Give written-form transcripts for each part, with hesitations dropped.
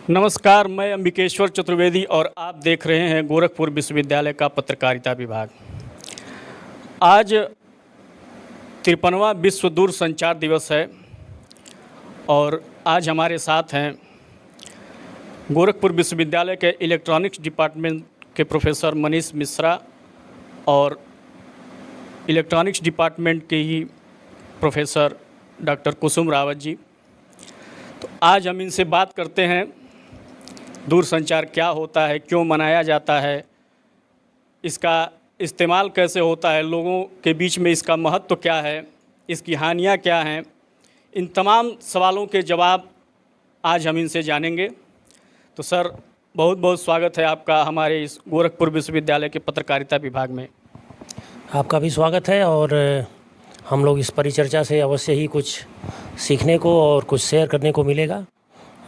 नमस्कार, मैं अंबिकेश्वर चतुर्वेदी और आप देख रहे हैं गोरखपुर विश्वविद्यालय का पत्रकारिता विभाग। आज 53वां विश्व दूरसंचार दिवस है और आज हमारे साथ हैं गोरखपुर विश्वविद्यालय के इलेक्ट्रॉनिक्स डिपार्टमेंट के प्रोफेसर मनीष मिश्रा और इलेक्ट्रॉनिक्स डिपार्टमेंट के ही प्रोफेसर डॉक्टर कुसुम रावत जी। तो आज हम इनसे बात करते हैं दूरसंचार क्या होता है, क्यों मनाया जाता है, इसका इस्तेमाल कैसे होता है, लोगों के बीच में इसका महत्व क्या है, इसकी हानियाँ क्या हैं। इन तमाम सवालों के जवाब आज हम इनसे जानेंगे। तो सर, बहुत बहुत स्वागत है आपका हमारे इस गोरखपुर विश्वविद्यालय के पत्रकारिता विभाग में। आपका भी स्वागत है और हम लोग इस परिचर्चा से अवश्य ही कुछ सीखने को और कुछ शेयर करने को मिलेगा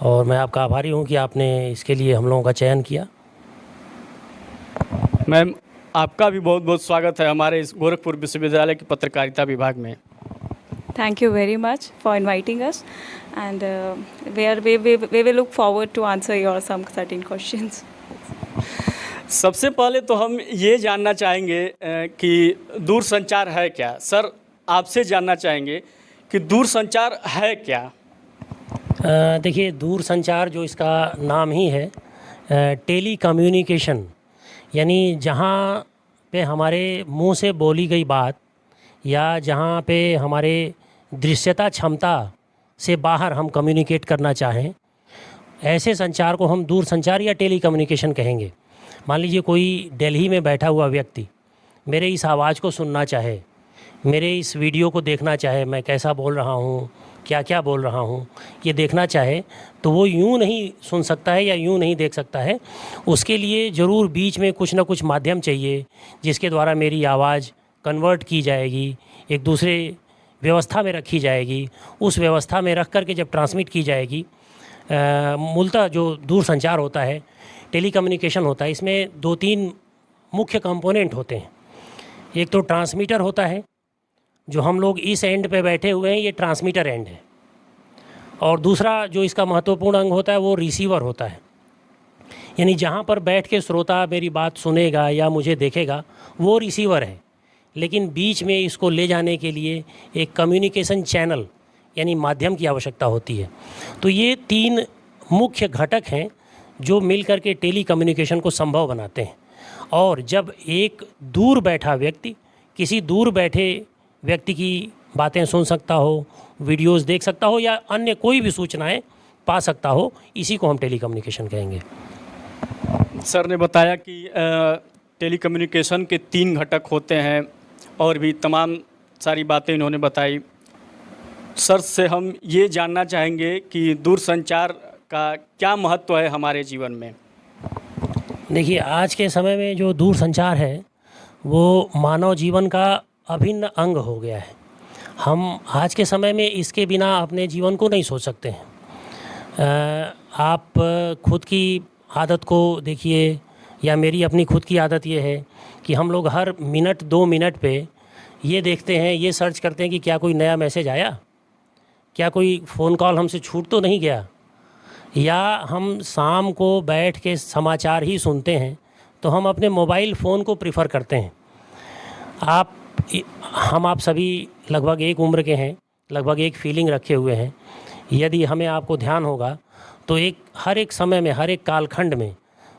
और मैं आपका आभारी हूं कि आपने इसके लिए हम लोगों का चयन किया। मैम, आपका भी बहुत बहुत स्वागत है हमारे इस गोरखपुर विश्वविद्यालय के पत्रकारिता विभाग में। Thank you very much for inviting us, and we will look forward to answer your some certain questions. सबसे पहले तो हम ये जानना चाहेंगे कि दूरसंचार है क्या। सर, आपसे जानना चाहेंगे कि दूरसंचार है क्या। देखिए, दूरसंचार जो इसका नाम ही है टेली कम्युनिकेशन, यानी जहाँ पे हमारे मुंह से बोली गई बात या जहाँ पे हमारे दृश्यता क्षमता से बाहर हम कम्युनिकेट करना चाहें, ऐसे संचार को हम दूरसंचार या टेली कम्युनिकेशन कहेंगे। मान लीजिए कोई दिल्ली में बैठा हुआ व्यक्ति मेरे इस आवाज़ को सुनना चाहे, मेरे इस वीडियो को देखना चाहे, मैं कैसा बोल रहा हूँ, क्या क्या बोल रहा हूँ, ये देखना चाहे तो वो यूँ नहीं सुन सकता है या यूँ नहीं देख सकता है। उसके लिए ज़रूर बीच में कुछ ना कुछ माध्यम चाहिए जिसके द्वारा मेरी आवाज़ कन्वर्ट की जाएगी, एक दूसरे व्यवस्था में रखी जाएगी। उस व्यवस्था में रख कर के जब ट्रांसमिट की जाएगी, मूलतः जो दूरसंचार होता है, टेलीकम्युनिकेशन होता है, इसमें दो तीन मुख्य कंपोनेंट होते हैं। एक तो ट्रांसमीटर होता है, जो हम लोग इस एंड पे बैठे हुए हैं, ये ट्रांसमीटर एंड है। और दूसरा जो इसका महत्वपूर्ण अंग होता है वो रिसीवर होता है, यानी जहाँ पर बैठ के श्रोता मेरी बात सुनेगा या मुझे देखेगा वो रिसीवर है। लेकिन बीच में इसको ले जाने के लिए एक कम्युनिकेशन चैनल यानी माध्यम की आवश्यकता होती है। तो ये तीन मुख्य घटक हैं जो मिल कर के टेली कम्युनिकेशन को संभव बनाते हैं। और जब एक दूर बैठा व्यक्ति किसी दूर बैठे व्यक्ति की बातें सुन सकता हो, वीडियोस देख सकता हो या अन्य कोई भी सूचनाएं पा सकता हो, इसी को हम टेली कम्युनिकेशन कहेंगे। सर ने बताया कि टेली कम्युनिकेशन के 3 घटक होते हैं और भी तमाम सारी बातें इन्होंने बताई। सर से हम ये जानना चाहेंगे कि दूरसंचार का क्या महत्व है हमारे जीवन में। देखिए, आज के समय में जो दूरसंचार है वो मानव जीवन का अभिन्न अंग हो गया है। हम आज के समय में इसके बिना अपने जीवन को नहीं सोच सकते हैं। आप खुद की आदत को देखिए या मेरी अपनी खुद की आदत ये है कि हम लोग हर मिनट 2 मिनट पे ये देखते हैं, ये सर्च करते हैं कि क्या कोई नया मैसेज आया, क्या कोई फ़ोन कॉल हमसे छूट तो नहीं गया, या हम शाम को बैठ के समाचार ही सुनते हैं तो हम अपने मोबाइल फ़ोन को प्रिफ़र करते हैं। हम आप सभी लगभग एक उम्र के हैं, लगभग एक फीलिंग रखे हुए हैं। यदि हमें आपको ध्यान होगा तो हर एक समय में, हर एक कालखंड में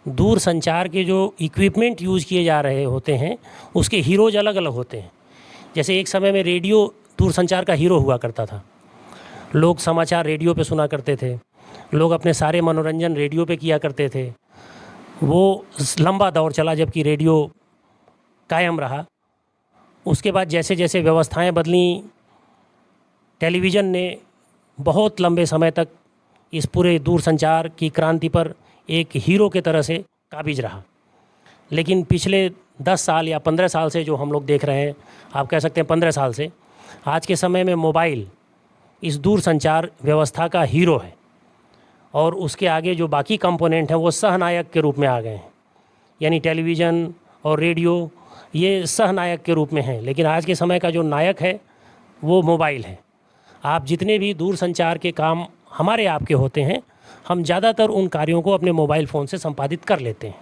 दूर संचार के जो इक्विपमेंट यूज़ किए जा रहे होते हैं उसके हीरोज़ अलग अलग होते हैं। जैसे एक समय में रेडियो दूर संचार का हीरो हुआ करता था। लोग समाचार रेडियो पे सुना करते थे, लोग अपने सारे मनोरंजन रेडियो पे किया करते थे। वो लंबा दौर चला जबकि रेडियो कायम रहा। उसके बाद जैसे जैसे व्यवस्थाएं बदलीं, टेलीविज़न ने बहुत लंबे समय तक इस पूरे दूरसंचार की क्रांति पर एक हीरो के तरह से काबिज रहा। लेकिन पिछले 10 साल या 15 साल से जो हम लोग देख रहे हैं, आप कह सकते हैं 15 साल से, आज के समय में मोबाइल इस दूरसंचार व्यवस्था का हीरो है और उसके आगे जो बाकी कंपोनेंट हैं वो सहनायक के रूप में आ गए हैं। यानी टेलीविज़न और रेडियो ये सहनायक के रूप में हैं, लेकिन आज के समय का जो नायक है वो मोबाइल है। आप जितने भी दूरसंचार के काम हमारे आपके होते हैं, हम ज़्यादातर उन कार्यों को अपने मोबाइल फ़ोन से संपादित कर लेते हैं।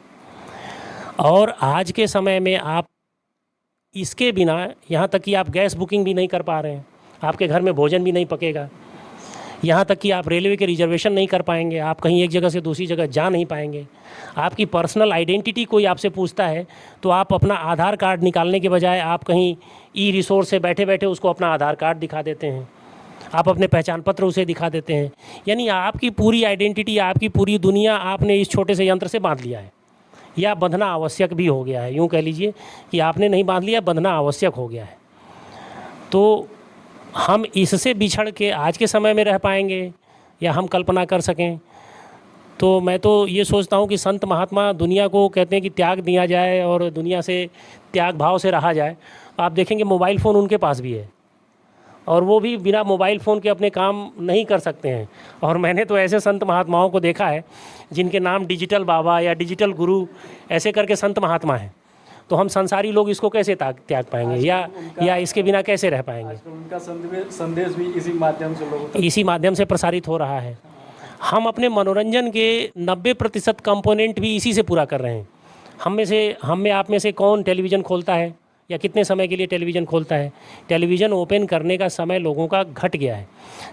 और आज के समय में आप इसके बिना, यहाँ तक कि आप गैस बुकिंग भी नहीं कर पा रहे हैं, आपके घर में भोजन भी नहीं पकेगा, यहाँ तक कि आप रेलवे के रिजर्वेशन नहीं कर पाएंगे, आप कहीं एक जगह से दूसरी जगह जा नहीं पाएंगे। आपकी पर्सनल आइडेंटिटी कोई आपसे पूछता है तो आप अपना आधार कार्ड निकालने के बजाय आप कहीं ई रिसोर्स से बैठे बैठे उसको अपना आधार कार्ड दिखा देते हैं, आप अपने पहचान पत्र उसे दिखा देते हैं। यानी आपकी पूरी आइडेंटिटी, आपकी पूरी दुनिया आपने इस छोटे से यंत्र से बांध लिया है, या बंधना आवश्यक भी हो गया है। यूँ कह लीजिए कि आपने नहीं बांध लिया, बंधना आवश्यक हो गया है। तो हम इससे बिछड़ के आज के समय में रह पाएंगे या हम कल्पना कर सकें? तो मैं तो ये सोचता हूँ कि संत महात्मा दुनिया को कहते हैं कि त्याग दिया जाए और दुनिया से त्याग भाव से रहा जाए। आप देखेंगे मोबाइल फ़ोन उनके पास भी है और वो भी बिना मोबाइल फ़ोन के अपने काम नहीं कर सकते हैं। और मैंने तो ऐसे संत महात्माओं को देखा है जिनके नाम डिजिटल बाबा या डिजिटल गुरु ऐसे करके संत महात्मा हैं। तो हम संसारी लोग इसको कैसे त्याग पाएंगे या इसके बिना कैसे रह पाएंगे? उनका संदेश भी इसी माध्यम से लोगों तक, इसी माध्यम से प्रसारित हो रहा है। हम अपने मनोरंजन के 90% कंपोनेंट भी इसी से पूरा कर रहे हैं। हम में आप में से कौन टेलीविज़न खोलता है या कितने समय के लिए टेलीविज़न खोलता है? टेलीविज़न ओपन करने का समय लोगों का घट गया है।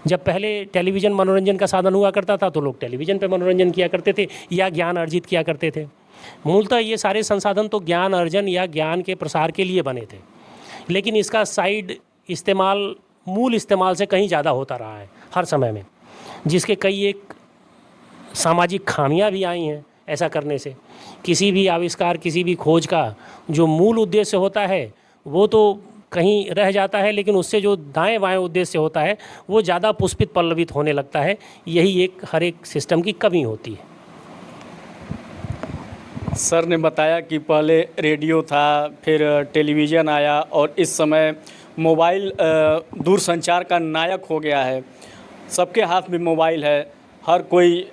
जब पहले टेलीविज़न मनोरंजन का साधन हुआ करता था तो लोग टेलीविज़न पे मनोरंजन किया करते थे या ज्ञान अर्जित किया करते थे। मूलतः ये सारे संसाधन तो ज्ञान अर्जन या ज्ञान के प्रसार के लिए बने थे, लेकिन इसका साइड इस्तेमाल मूल इस्तेमाल से कहीं ज़्यादा होता रहा है हर समय में, जिसके कई एक सामाजिक खामियां भी आई हैं ऐसा करने से। किसी भी आविष्कार, किसी भी खोज का जो मूल उद्देश्य होता है वो तो कहीं रह जाता है, लेकिन उससे जो दाएं बाएं उद्देश्य होता है वो ज़्यादा पुष्पित पल्लवित होने लगता है। यही एक हर एक सिस्टम की कमी होती है। सर ने बताया कि पहले रेडियो था, फिर टेलीविज़न आया और इस समय मोबाइल दूरसंचार का नायक हो गया है। सबके हाथ में मोबाइल है, हर कोई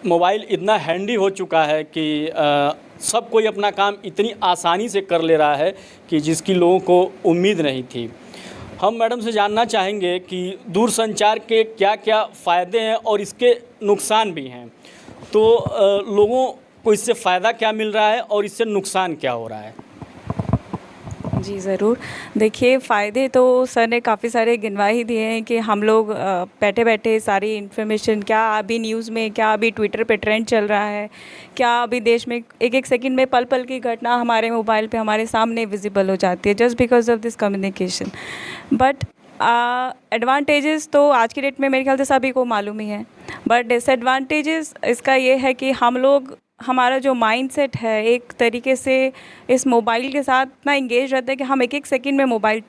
मोबाइल इतना हैंडी हो चुका है कि सब कोई अपना काम इतनी आसानी से कर ले रहा है कि जिसकी लोगों को उम्मीद नहीं थी। हम मैडम से जानना चाहेंगे कि दूरसंचार के क्या क्या फ़ायदे हैं और इसके नुकसान भी हैं। तो लोगों को इससे फ़ायदा क्या मिल रहा है और इससे नुकसान क्या हो रहा है? जी ज़रूर। देखिए, फ़ायदे तो सर ने काफ़ी सारे गिनवा ही दिए हैं कि हम लोग बैठे बैठे सारी इन्फॉर्मेशन, क्या अभी न्यूज़ में, क्या अभी ट्विटर पे ट्रेंड चल रहा है, क्या अभी देश में एक एक सेकंड में पल पल की घटना हमारे मोबाइल पे हमारे सामने विजिबल हो जाती है just because of this communication. But advantages तो आज की डेट में मेरे ख्याल से सभी को मालूम ही है, बट डिसएडवांटेजेस इसका ये है कि हम लोग, हमारा जो माइंडसेट है एक तरीके से इस मोबाइल के साथ इतना इंगेज रहते हैं कि हम एक एक सेकंड में मोबाइल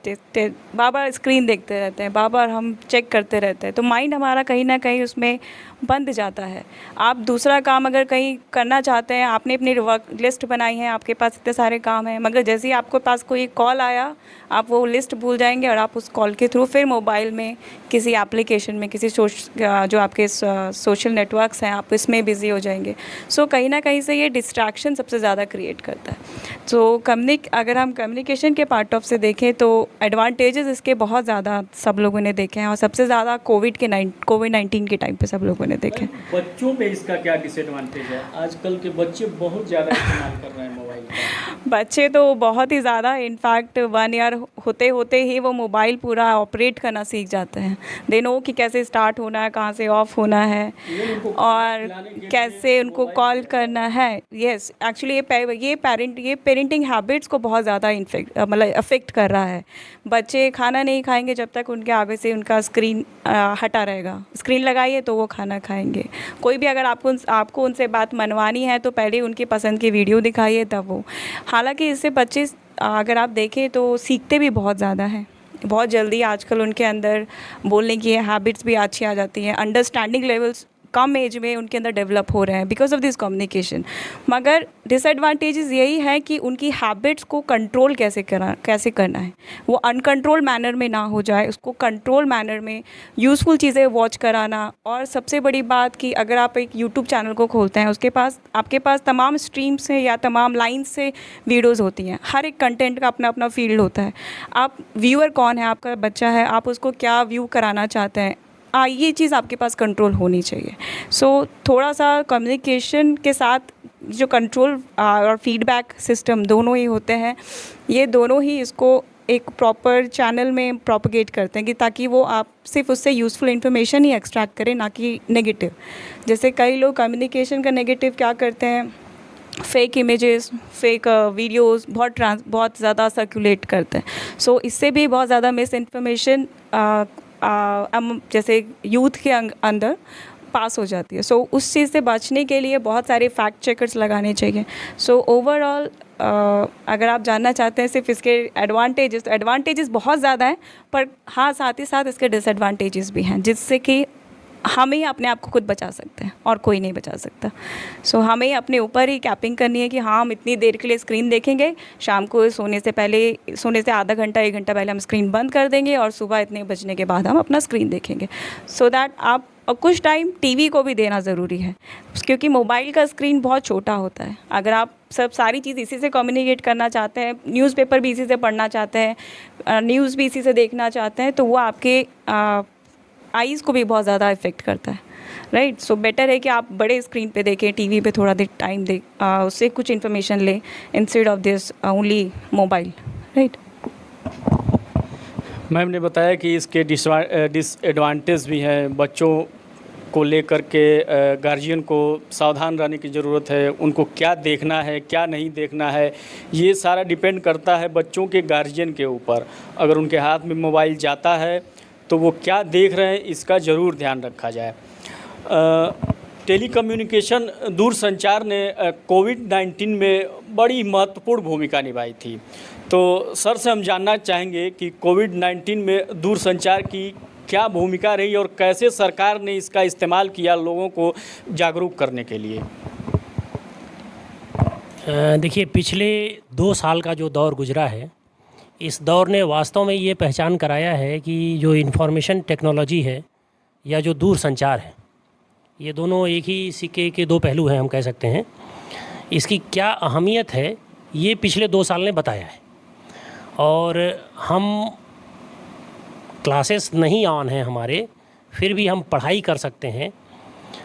बार बार स्क्रीन देखते रहते हैं, बार बार हम चेक करते रहते हैं, तो माइंड हमारा कहीं ना कहीं उसमें बंद जाता है। आप दूसरा काम अगर कहीं करना चाहते हैं, आपने अपनी वर्क लिस्ट बनाई है, आपके पास इतने सारे काम हैं, मगर जैसे ही आपके पास कोई कॉल आया आप वो लिस्ट भूल जाएंगे और आप उस कॉल के थ्रू फिर मोबाइल में किसी एप्लीकेशन में, किसी जो आपके सोशल नेटवर्क्स हैं, आप इसमें बिज़ी हो जाएंगे। सो कहीं ना कहीं से ये डिस्ट्रैक्शन सबसे ज़्यादा क्रिएट करता है। तो अगर हम कम्युनिकेशन के पार्ट ऑफ से देखें तो एडवांटेजेस इसके बहुत ज़्यादा सब लोगों ने देखे हैं, और सबसे ज़्यादा कोविड-19 के टाइम पे सब लोगों ने देखे। बच्चों पे इसका क्या डिसएडवांटेज है? आजकल के बच्चे बहुत ज़्यादा इस्तेमाल कर रहे हैं मोबाइल का। बच्चे तो बहुत ही ज़्यादा, इनफैक्ट 1 ईयर होते होते ही वो मोबाइल पूरा ऑपरेट करना सीख जाते हैं। दे नो कि कैसे स्टार्ट होना है, कहाँ से ऑफ होना है और कैसे उनको कॉल करना है। येस, एक्चुअली ये पेरेंटिंग हैबिट्स को बहुत ज़्यादा मतलब अफेक्ट कर रहा है। बच्चे खाना नहीं खाएंगे जब तक उनके आगे से उनका स्क्रीन हटा रहेगा। स्क्रीन लगाइए तो वो खाना खाएंगे। कोई भी अगर आपको उनसे बात मनवानी है तो पहले उनकी पसंद की वीडियो दिखाइए तब वो। हालांकि इससे बच्चे अगर आप देखें तो सीखते भी बहुत ज़्यादा हैं, बहुत जल्दी आजकल उनके अंदर बोलने की हैबिट्स भी अच्छी आ जाती हैं, अंडरस्टैंडिंग लेवल्स कम एज में उनके अंदर डेवलप हो रहे हैं बिकॉज ऑफ दिस कम्युनिकेशन। मगर डिसएडवांटेजेस यही है कि उनकी हैबिट्स को कंट्रोल कैसे करना है, वो अनकंट्रोल मैनर में ना हो जाए, उसको कंट्रोल मैनर में यूज़फुल चीज़ें वॉच कराना। और सबसे बड़ी बात कि अगर आप एक यूट्यूब चैनल को खोलते हैं, आपके पास तमाम स्ट्रीम्स से या तमाम लाइन्स से वीडियोज़ होती हैं, हर एक कंटेंट का अपना अपना फील्ड होता है। आप व्यूअर कौन है, आपका बच्चा है, आप उसको क्या व्यू कराना चाहते हैं, ये चीज़ आपके पास कंट्रोल होनी चाहिए। सो थोड़ा सा कम्युनिकेशन के साथ जो कंट्रोल और फीडबैक सिस्टम दोनों ही होते हैं, ये दोनों ही इसको एक प्रॉपर चैनल में प्रोपगेट करते हैं कि ताकि वो आप सिर्फ उससे यूज़फुल इन्फॉर्मेशन ही एक्सट्रैक्ट करें, ना कि नेगेटिव। जैसे कई लोग कम्युनिकेशन का नेगेटिव क्या करते हैं, फेक इमेजेस, फेक वीडियोस बहुत ज़्यादा सर्कुलेट करते हैं। सो इससे भी बहुत ज़्यादा मिस इन्फॉर्मेशन जैसे यूथ के अंदर पास हो जाती है। सो उस चीज़ से बचने के लिए बहुत सारे फैक्ट चेकर्स लगाने चाहिए। सो ओवरऑल अगर आप जानना चाहते हैं सिर्फ इसके एडवांटेजेस, तो एडवांटेजेस बहुत ज़्यादा हैं, पर हाँ साथ ही साथ इसके डिसएडवांटेजेस भी हैं, जिससे कि हम ही अपने आप को खुद बचा सकते हैं और कोई नहीं बचा सकता। सो हमें ही अपने ऊपर ही कैपिंग करनी है कि हाँ हम इतनी देर के लिए स्क्रीन देखेंगे, शाम को सोने से आधा घंटा 1 घंटा पहले हम स्क्रीन बंद कर देंगे और सुबह इतने बजने के बाद हम अपना स्क्रीन देखेंगे। सो दैट आप और कुछ टाइम टीवी को भी देना ज़रूरी है, क्योंकि मोबाइल का स्क्रीन बहुत छोटा होता है। अगर आप सारी चीज़ इसी से कम्युनिकेट करना चाहते हैं, न्यूज़पेपर भी इसी से पढ़ना चाहते हैं, न्यूज़ भी इसी से देखना चाहते हैं, तो वो आपके आईज़ को भी बहुत ज़्यादा इफ़ेक्ट करता है, राइट। सो बेटर है कि आप बड़े स्क्रीन पे देखें, टीवी पे थोड़ा देर टाइम दें, उससे कुछ इन्फॉर्मेशन लें instead of this only mobile, right. Ma'am ने बताया कि इसके डिसएडवांटेज भी हैं, बच्चों को लेकर के गार्जियन को सावधान रहने की ज़रूरत है, उनको क्या देखना है क्या नहीं देखना है, ये सारा डिपेंड करता है बच्चों के गार्जियन के ऊपर। अगर उनके हाथ में मोबाइल जाता है तो वो क्या देख रहे हैं इसका ज़रूर ध्यान रखा जाए। टेलीकम्युनिकेशन दूरसंचार ने कोविड-19 में बड़ी महत्वपूर्ण भूमिका निभाई थी। तो सर से हम जानना चाहेंगे कि कोविड-19 में दूरसंचार की क्या भूमिका रही और कैसे सरकार ने इसका इस्तेमाल किया लोगों को जागरूक करने के लिए। देखिए, पिछले 2 साल का जो दौर गुजरा है, इस दौर ने वास्तव में ये पहचान कराया है कि जो इन्फॉर्मेशन टेक्नोलॉजी है या जो दूरसंचार है, ये दोनों एक ही सिक्के के 2 पहलू हैं, हम कह सकते हैं। इसकी क्या अहमियत है ये पिछले 2 साल ने बताया है। और हम क्लासेस नहीं ऑन हैं हमारे, फिर भी हम पढ़ाई कर सकते हैं।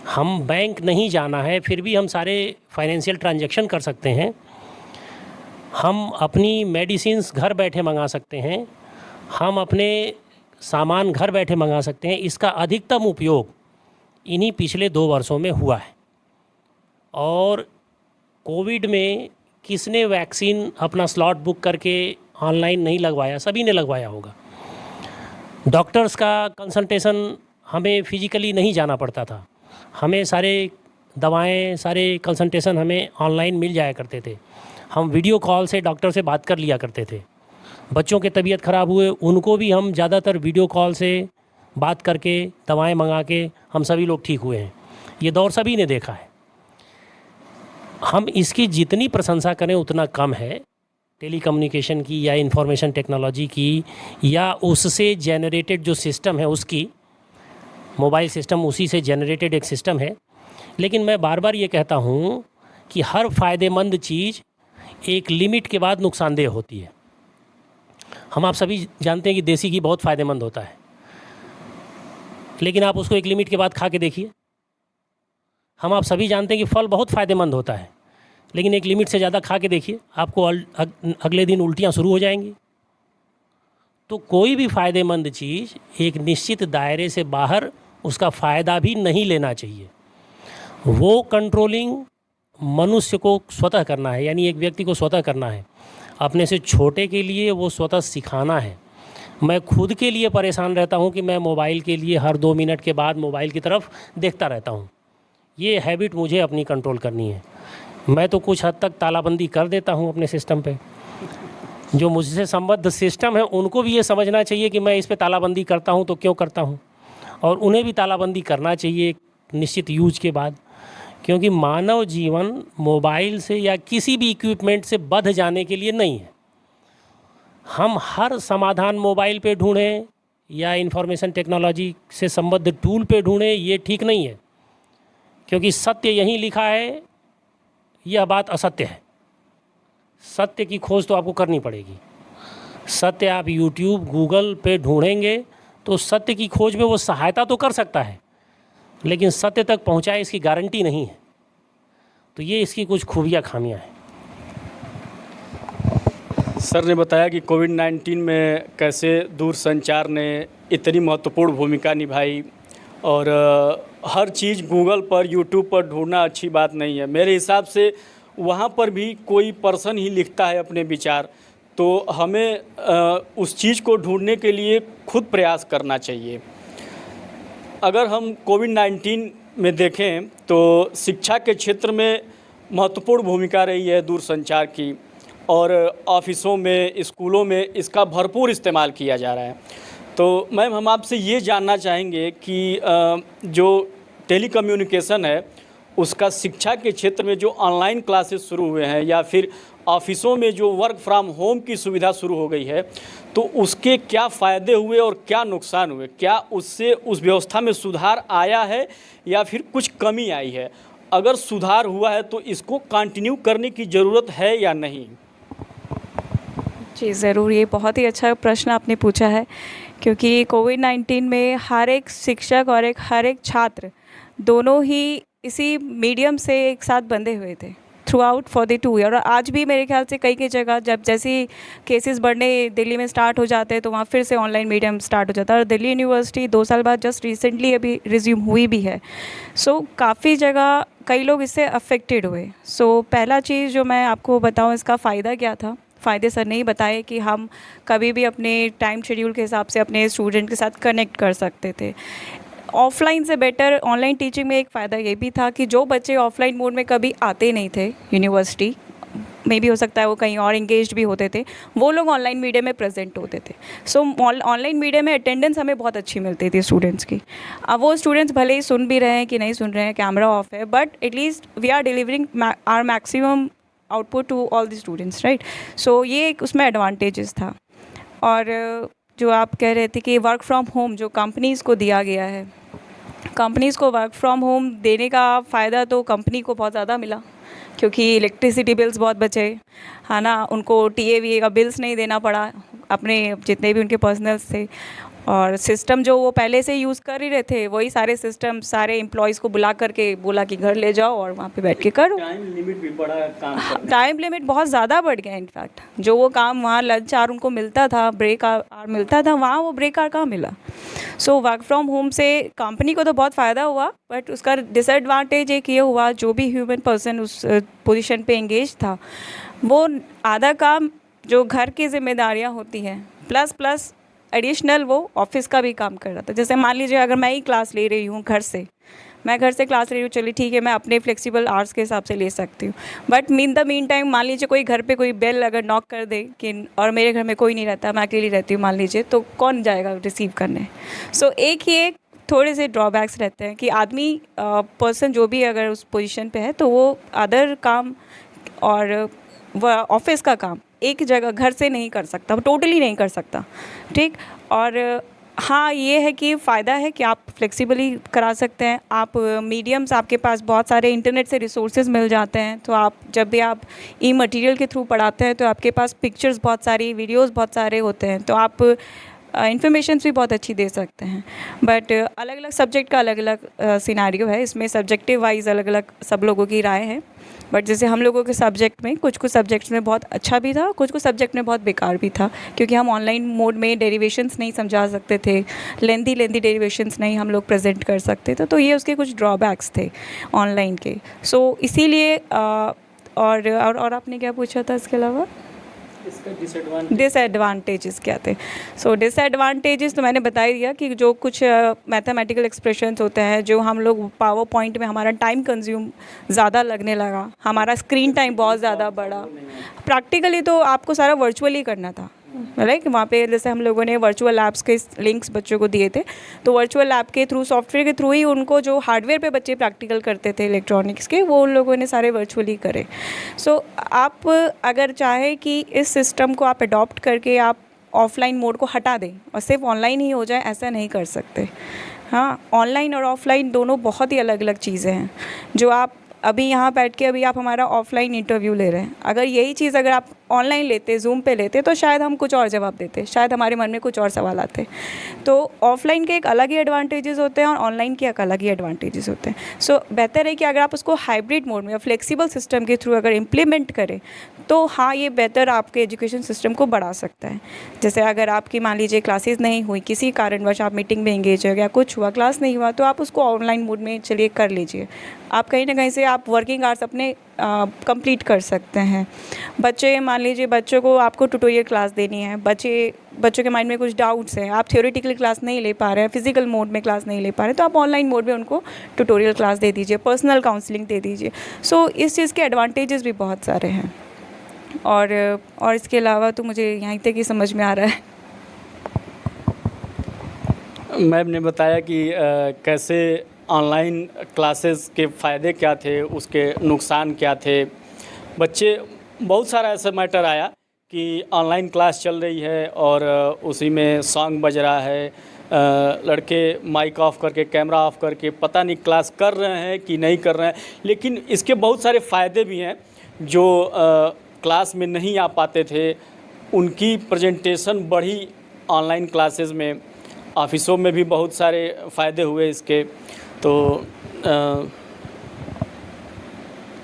हम बैंक नहीं जाना है, फिर भी हम सारे फाइनेंशियल ट्रांजैक्शन कर सकते हैं। हम अपनी मेडिसिन्स घर बैठे मंगा सकते हैं। हम अपने सामान घर बैठे मंगा सकते हैं। इसका अधिकतम उपयोग इन्हीं पिछले 2 वर्षों में हुआ है। और कोविड में किसने वैक्सीन अपना स्लॉट बुक करके ऑनलाइन नहीं लगवाया? सभी ने लगवाया होगा। डॉक्टर्स का कंसल्टेशन हमें फिजिकली नहीं जाना पड़ता था, हमें सारे दवाएं, सारे कंसल्टेशन हमें ऑनलाइन मिल जाया करते थे। हम वीडियो कॉल से डॉक्टर से बात कर लिया करते थे। बच्चों के तबीयत ख़राब हुए, उनको भी हम ज़्यादातर वीडियो कॉल से बात करके दवाएं मंगा के हम सभी लोग ठीक हुए हैं। ये दौर सभी ने देखा है। हम इसकी जितनी प्रशंसा करें उतना कम है। टेलीकम्युनिकेशन की या इंफॉर्मेशन टेक्नोलॉजी की या उससे जनरेटेड जो सिस्टम है उसकी, मोबाइल सिस्टम उसी से जनरेटेड एक सिस्टम है। लेकिन मैं बार बार ये कहता हूँ कि हर फ़ायदेमंद चीज़ एक लिमिट के बाद नुकसानदेह होती है। हम आप सभी जानते हैं कि देसी घी बहुत फ़ायदेमंद होता है, लेकिन आप उसको एक लिमिट के बाद खा के देखिए। हम आप सभी जानते हैं कि फल बहुत फ़ायदेमंद होता है, लेकिन एक लिमिट से ज़्यादा खा के देखिए, आपको अगले दिन उल्टियाँ शुरू हो जाएंगी। तो कोई भी फ़ायदेमंद चीज़ एक निश्चित दायरे से बाहर उसका फ़ायदा भी नहीं लेना चाहिए। वो कंट्रोलिंग मनुष्य को स्वतः करना है, यानी एक व्यक्ति को स्वतः करना है। अपने से छोटे के लिए वो स्वतः सिखाना है। मैं खुद के लिए परेशान रहता हूँ कि मैं मोबाइल के लिए हर 2 मिनट के बाद मोबाइल की तरफ देखता रहता हूँ। ये हैबिट मुझे अपनी कंट्रोल करनी है। मैं तो कुछ हद तक तालाबंदी कर देता हूँ अपने सिस्टम पे। जो मुझसे संबद्ध सिस्टम है उनको भी ये समझना चाहिए कि मैं इस पे तालाबंदी करता हूँ तो क्यों करता हूँ, और उन्हें भी तालाबंदी करना चाहिए एक निश्चित यूज के बाद। क्योंकि मानव जीवन मोबाइल से या किसी भी इक्विपमेंट से बंध जाने के लिए नहीं है। हम हर समाधान मोबाइल पे ढूंढें या इंफॉर्मेशन टेक्नोलॉजी से संबद्ध टूल पे ढूंढें, ये ठीक नहीं है। क्योंकि सत्य यहीं लिखा है, यह बात असत्य है। सत्य की खोज तो आपको करनी पड़ेगी। सत्य आप यूट्यूब, गूगल पे ढूंढेंगे तो सत्य की खोज में वो सहायता तो कर सकता है, लेकिन सत्य तक पहुंचाए इसकी गारंटी नहीं है। तो ये इसकी कुछ खूबियाँ खामियाँ हैं। सर ने बताया कि कोविड-19 में कैसे दूरसंचार ने इतनी महत्वपूर्ण भूमिका निभाई और हर चीज़ गूगल पर, यूट्यूब पर ढूंढना अच्छी बात नहीं है। मेरे हिसाब से वहाँ पर भी कोई पर्सन ही लिखता है अपने विचार, तो हमें उस चीज़ को ढूंढने के लिए खुद प्रयास करना चाहिए। अगर हम कोविड-19 में देखें तो शिक्षा के क्षेत्र में महत्वपूर्ण भूमिका रही है दूरसंचार की, और ऑफिसों में, स्कूलों में इसका भरपूर इस्तेमाल किया जा रहा है। तो मैम, हम आपसे ये जानना चाहेंगे कि जो टेलीकम्युनिकेशन है उसका शिक्षा के क्षेत्र में जो ऑनलाइन क्लासेस शुरू हुए हैं या फिर ऑफिसों में जो वर्क फ्रॉम होम की सुविधा शुरू हो गई है, तो उसके क्या फ़ायदे हुए और क्या नुकसान हुए? क्या उससे उस व्यवस्था में सुधार आया है या फिर कुछ कमी आई है? अगर सुधार हुआ है तो इसको कंटिन्यू करने की ज़रूरत है या नहीं? जी ज़रूर, ये बहुत ही अच्छा प्रश्न आपने पूछा है, क्योंकि कोविड-19 में हर एक शिक्षक और हर एक छात्र दोनों ही इसी मीडियम से एक साथ बंधे हुए थे through out for the 2 year. और आज भी मेरे ख्याल से कई जगह जब जैसे केसेस बढ़ने दिल्ली में स्टार्ट हो जाते हैं तो वहाँ फिर से ऑनलाइन मीडियम स्टार्ट हो जाता है। और दिल्ली यूनिवर्सिटी 2 साल बाद जस्ट रिसेंटली अभी रिज्यूम हुई भी है। सो काफ़ी जगह कई लोग इससे अफेक्टेड हुए। सो पहला चीज़ जो मैं आपको बताऊँ, इसका फ़ायदा क्या था। फ़ायदे सर ने ही बताए कि हम कभी भी अपने टाइम शेड्यूल के हिसाब से अपने स्टूडेंट के साथ कनेक्ट कर सकते थे। ऑफ़लाइन से बेटर ऑनलाइन टीचिंग में एक फ़ायदा ये भी था कि जो बच्चे ऑफ़लाइन मोड में कभी आते नहीं थे यूनिवर्सिटी में, भी हो सकता है वो कहीं और इंगेज्ड भी होते थे, वो लोग ऑनलाइन मीडियम में प्रेजेंट होते थे। सो ऑनलाइन मीडियम में अटेंडेंस हमें बहुत अच्छी मिलती थी स्टूडेंट्स की। अब वो स्टूडेंट्स भले ही सुन भी रहे हैं कि नहीं सुन रहे हैं, कैमरा ऑफ है, but at least we are delivering our maximum output to all the students, right. So ये एक उसमें एडवांटेजेस था। और जो आप कह रहे थे कि वर्क फ्रॉम होम जो कंपनीज़ को दिया गया है, कंपनीज़ को वर्क फ्रॉम होम देने का फ़ायदा तो कंपनी को बहुत ज़्यादा मिला, क्योंकि इलेक्ट्रिसिटी बिल्स बहुत बचे, है ना। उनको टीए का बिल्स नहीं देना पड़ा, अपने जितने भी उनके पर्सनल्स थे। और सिस्टम जो वो पहले से यूज़ कर ही रहे थे, वही सारे सिस्टम सारे एम्प्लॉयज़ को बुला करके बोला कि घर ले जाओ और वहाँ पे बैठ के करो। टाइम लिमिट भी बढ़ा, काम टाइम लिमिट बहुत ज़्यादा बढ़ गया। इनफैक्ट जो वो काम वहाँ लंच आवर उनको मिलता था, ब्रेक आवर मिलता था, वहाँ वो ब्रेक आवर कहाँ मिला। सो वर्क फ्रॉम होम से कंपनी को तो बहुत फ़ायदा हुआ, बट उसका डिसएडवांटेज एक ये हुआ, जो भी ह्यूमन पर्सन उस पोजीशन पे एंगेज था, वो आधा काम जो घर की जिम्मेदारियाँ होती हैं प्लस एडिशनल वो ऑफिस का भी काम कर रहा था। जैसे मान लीजिए अगर मैं ही क्लास ले रही हूँ घर से, मैं घर से क्लास ले रही हूँ, चलिए ठीक है, मैं अपने फ्लेक्सिबल आवर्स के हिसाब से ले सकती हूँ, but mean the mean time मान लीजिए कोई घर पे कोई बेल अगर नॉक कर दे कि और मेरे घर में कोई नहीं रहता, मैं अकेली रहती हूँ मान लीजिए, तो कौन जाएगा रिसीव करने। सो एक थोड़े से ड्रॉबैक्स रहते हैं कि आदमी पर्सन जो भी अगर उस पोजीशन पे है तो वो अदर काम और वह ऑफिस का काम एक जगह घर से नहीं कर सकता, टोटली नहीं कर सकता, ठीक। और हाँ, ये है कि फ़ायदा है कि आप फ्लेक्सिबली करा सकते हैं। आप मीडियम्स, आपके पास बहुत सारे इंटरनेट से रिसोर्सेज मिल जाते हैं, तो आप जब भी आप ई मटेरियल के थ्रू पढ़ाते हैं तो आपके पास पिक्चर्स बहुत सारी, वीडियोस बहुत सारे होते हैं, तो आप इन्फॉर्मेशंस भी बहुत अच्छी दे सकते हैं। बट अलग अलग सब्जेक्ट का अलग अलग सिनेरियो है, इसमें सब्जेक्टिव वाइज अलग अलग सब लोगों की राय है। बट जैसे हम लोगों के सब्जेक्ट में कुछ सब्जेक्ट्स में बहुत अच्छा भी था, कुछ सब्जेक्ट में बहुत बेकार भी था, क्योंकि हम ऑनलाइन मोड में डेरिवेशंस नहीं समझा सकते थे, लेंदी डेरिवेशंस नहीं हम लोग प्रेजेंट कर सकते थे, तो ये उसके कुछ ड्रॉबैक्स थे ऑनलाइन के। सो इसीलिए और आपने क्या पूछा था इसके अलावा, इसका डिसएडवांटेजेस क्या थे। सो डिसएडवांटेजेस तो मैंने बता ही दिया कि जो कुछ मैथमेटिकल एक्सप्रेशंस होते हैं, जो हम लोग पावर पॉइंट में हमारा टाइम कंज्यूम ज़्यादा लगने लगा, हमारा स्क्रीन टाइम बहुत ज़्यादा बढ़ा। प्रैक्टिकली तो आपको सारा वर्चुअली करना था, राइट। वहाँ पे जैसे हम लोगों ने वर्चुअल लैब्स के लिंक्स बच्चों को दिए थे, तो वर्चुअल लैब के थ्रू, सॉफ्टवेयर के थ्रू ही उनको जो हार्डवेयर पे बच्चे प्रैक्टिकल करते थे इलेक्ट्रॉनिक्स के, वो उन लोगों ने सारे वर्चुअली करे। सो आप अगर चाहें कि इस सिस्टम को आप अडॉप्ट करके आप ऑफलाइन मोड को हटा दें और सिर्फ ऑनलाइन ही हो जाए, ऐसा नहीं कर सकते। हाँ, ऑनलाइन और ऑफलाइन दोनों बहुत ही अलग अलग चीज़ें हैं। जो आप अभी यहाँ बैठ के अभी आप हमारा ऑफलाइन इंटरव्यू ले रहे हैं, अगर यही चीज़ अगर आप ऑनलाइन लेते, जूम पे लेते, तो शायद हम कुछ और जवाब देते, शायद हमारे मन में कुछ और सवाल आते। तो ऑफलाइन के एक अलग ही एडवांटेजेस होते हैं और ऑनलाइन के एक अलग ही एडवांटेजेस होते हैं। सो बेहतर है कि अगर आप उसको हाइब्रिड मोड में या फ्लेक्सिबल सिस्टम के थ्रू अगर इम्प्लीमेंट करें तो हाँ, ये बेहतर आपके एजुकेशन सिस्टम को बढ़ा सकता है। जैसे अगर आपकी मान लीजिए क्लासेस नहीं हुई, किसी कारणवश आप मीटिंग में एंगेज हो गया, कुछ हुआ, क्लास नहीं हुआ, तो आप उसको ऑनलाइन मोड में चलिए कर लीजिए। आप कहीं ना कहीं से आप वर्किंग आवर्स अपने कंप्लीट कर सकते हैं। बच्चे मान लीजिए बच्चों को आपको ट्यूटोरियल क्लास देनी है, बच्चों के माइंड में कुछ डाउट्स हैं, आप थ्योरेटिकल क्लास नहीं ले पा रहे हैं, फिजिकल मोड में क्लास नहीं ले पा रहे, तो आप ऑनलाइन मोड में उनको ट्यूटोरियल क्लास दे दीजिए, पर्सनल काउंसलिंग दे दीजिए। सो इस चीज़ के एडवांटेजेस भी बहुत सारे हैं। और इसके अलावा तो मुझे यहाँ तक ही समझ में आ रहा है। मैम ने बताया कि कैसे ऑनलाइन क्लासेस के फ़ायदे क्या थे, उसके नुकसान क्या थे। बच्चे बहुत सारा ऐसा मैटर आया कि ऑनलाइन क्लास चल रही है और उसी में सॉन्ग बज रहा है, लड़के माइक ऑफ करके, कैमरा ऑफ करके पता नहीं क्लास कर रहे हैं कि नहीं कर रहे हैं। लेकिन इसके बहुत सारे फ़ायदे भी हैं। जो क्लास में नहीं आ पाते थे उनकी प्रेजेंटेशन बढ़ी ऑनलाइन क्लासेस में। ऑफिसों में भी बहुत सारे फ़ायदे हुए इसके। तो